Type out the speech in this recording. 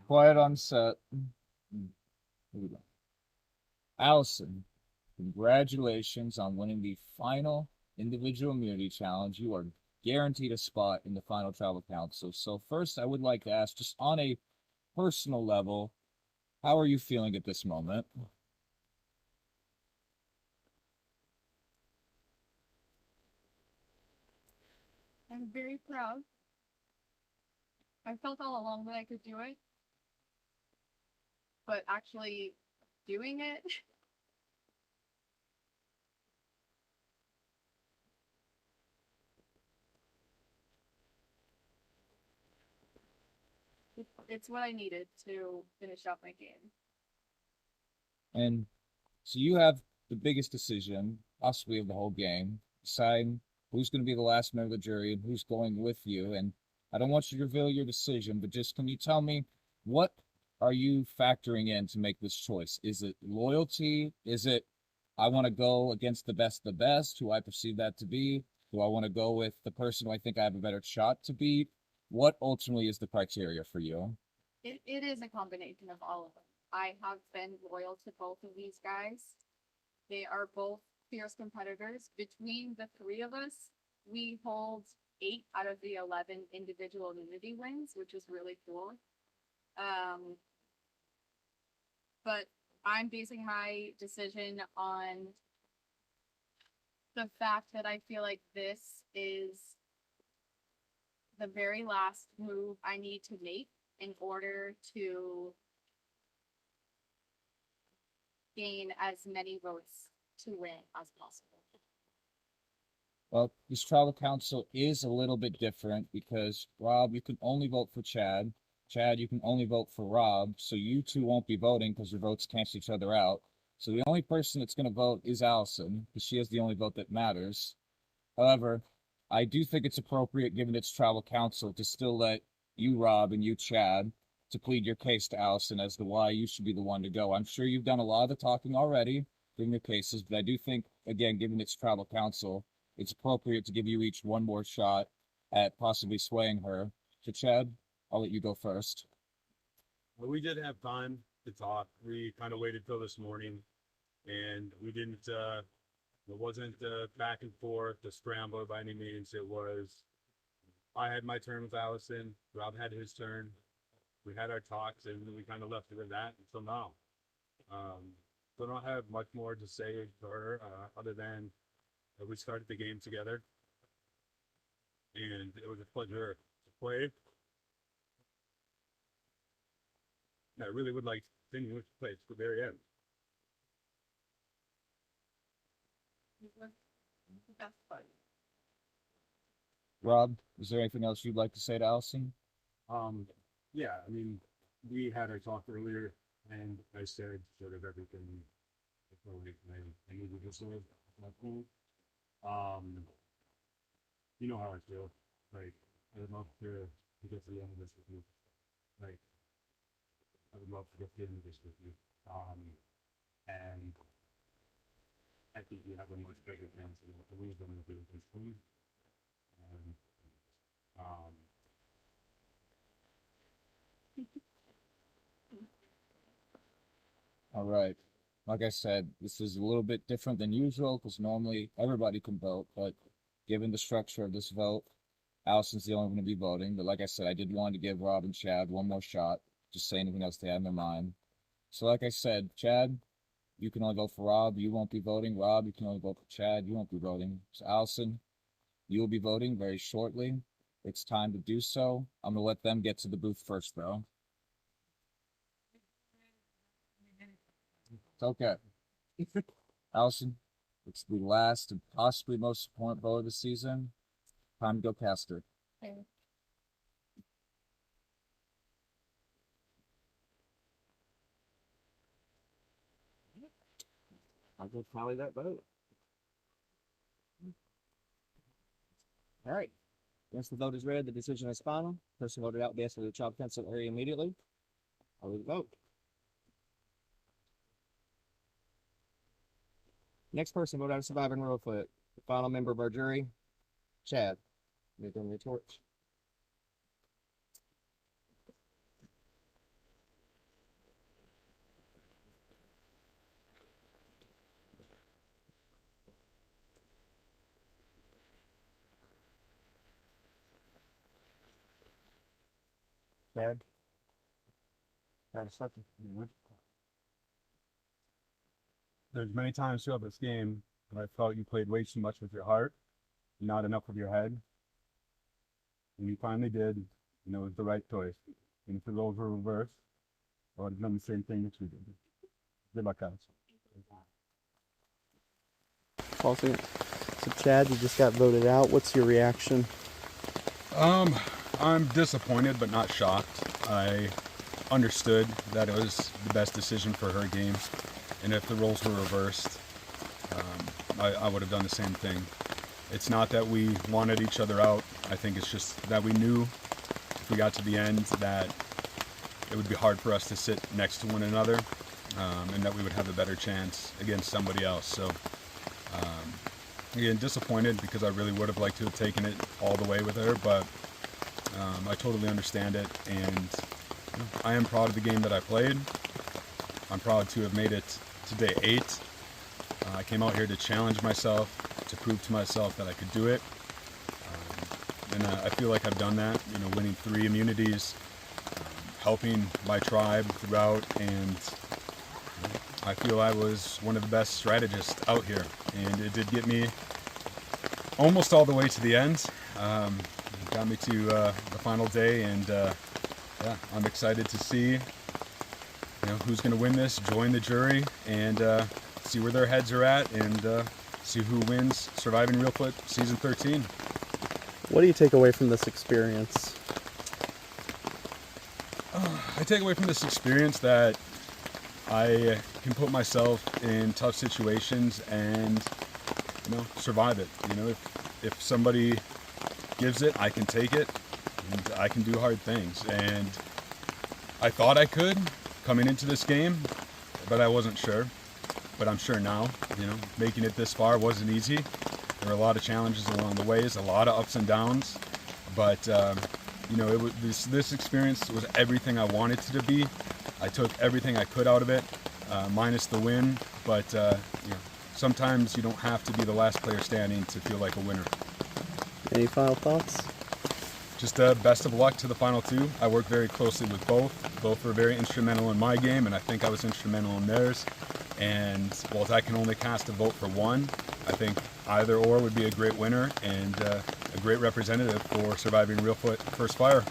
Quiet on set. Allison, congratulations on winning the final individual immunity challenge. You are guaranteed a spot in the final travel council. So first, I would like to ask, just on a personal level, how are you feeling at this moment? I'm very proud. I felt all along that I could do it, but actually doing it, it's what I needed to finish out my game. And so you have the biggest decision, possibly of the whole game, deciding who's going to be the last member of the jury and who's going with you. And I don't want you to reveal your decision, but just can you tell me what are you factoring in to make this choice? Is it loyalty? Is it I want to go against the best, who I perceive that to be? Do I want to go with the person who I think I have a better shot to beat? What ultimately is the criteria for you? It is a combination of all of them. I have been loyal to both of these guys. They are both fierce competitors. Between the three of us, we hold 8 out of the 11 individual immunity wins, which is really cool. Um, but I'm basing my decision on the fact that I feel like this is the very last move I need to make in order to gain as many votes to win as possible. Well, this tribal council is a little bit different because Rob, you can only vote for Chad. Chad, you can only vote for Rob. So you two won't be voting because your votes cancel each other out. So the only person that's going to vote is Allison because she has the only vote that matters. However, I do think it's appropriate, given it's tribal council, to still let you, Rob, and you, Chad, to plead your case to Allison as to why you should be the one to go. I'm sure you've done a lot of the talking already in your cases, but I do think, again, given it's tribal council, it's appropriate to give you each one more shot at possibly swaying her. So, Chad, I'll let you go first. But we did have time to talk. We kind of waited till this morning, and we didn't. It wasn't back and forth, a scramble by any means. It was I had my turn with Allison. Rob had his turn. We had our talks, and we kind of left it at that until now. Um, so I don't have much more to say to her other than that we started the game together, and it was a pleasure to play. And I really would like to continue to play to the very end. That's fun. Rob, is there anything else you'd like to say to Allison? Um, yeah, I mean, we had our talk earlier, and I said sort of everything I needed to say. My point. Um, you know how I feel. Like, I would love to get to the end of this with you. Like, I would love to get to the end of this with you. And I think you have a much better chance to lose than to do this team. And, um, All right. Like I said, this is a little bit different than usual because normally everybody can vote, but given the structure of this vote, Allison's the only one to be voting. But like I said, I did want to give Rob and Chad one more shot, just say anything else they had in their mind. So like I said, Chad, you can only vote for Rob. You won't be voting. Rob, you can only vote for Chad. You won't be voting. So Allison, you will be voting very shortly. It's time to do so. I'm gonna let them get to the booth first, though. It's okay. Allison, it's the last and possibly most important vote of the season. Time to go cast her. Okay. I'll go tally that vote. All right. Once the vote is read, the decision is final. Person voted out will be asked to the child council area immediately. I'll read the vote. Next person voted out of surviving Royalfoot. The final member of our jury, Chad. You're doing your torch. Chad? There's many times throughout this game that I felt you played way too much with your heart, not enough with your head. And you finally did, it was the right choice. And if the roles were reversed, I would have done the same thing that you did. Good luck, guys. Paulson. So Chad, you just got voted out. What's your reaction? I'm disappointed but not shocked. I understood that it was the best decision for her game, and if the roles were reversed, I would have done the same thing. It's not that we wanted each other out. I think it's just that we knew if we got to the end that it would be hard for us to sit next to one another, and that we would have a better chance against somebody else. So again, disappointed because I really would have liked to have taken it all the way with her, but I totally understand it, and I am proud of the game that I played. I'm proud to have made it to day 8. I came out here to challenge myself, to prove to myself that I could do it, and I feel like I've done that, winning 3 immunities, helping my tribe throughout, and I feel I was one of the best strategists out here, and it did get me almost all the way to the end. It got me to the final day, and yeah, I'm excited to see who's going to win this, join the jury, and see where their heads are at, and see who wins Surviving Reelfoot Season 13. What do you take away from this experience? I take away from this experience that I can put myself in tough situations and survive it. If somebody gives it, I can take it, and I can do hard things. And I thought I could coming into this game, but I wasn't sure. But I'm sure now. Making it this far wasn't easy. There were a lot of challenges along the ways, a lot of ups and downs. But it was this experience was everything I wanted it to be. I took everything I could out of it, minus the win. But sometimes you don't have to be the last player standing to feel like a winner. Any final thoughts? Just best of luck to the final 2. I worked very closely with both. Both were very instrumental in my game, and I think I was instrumental in theirs. And while I can only cast a vote for one, I think either or would be a great winner and a great representative for Surviving Reelfoot First Fire.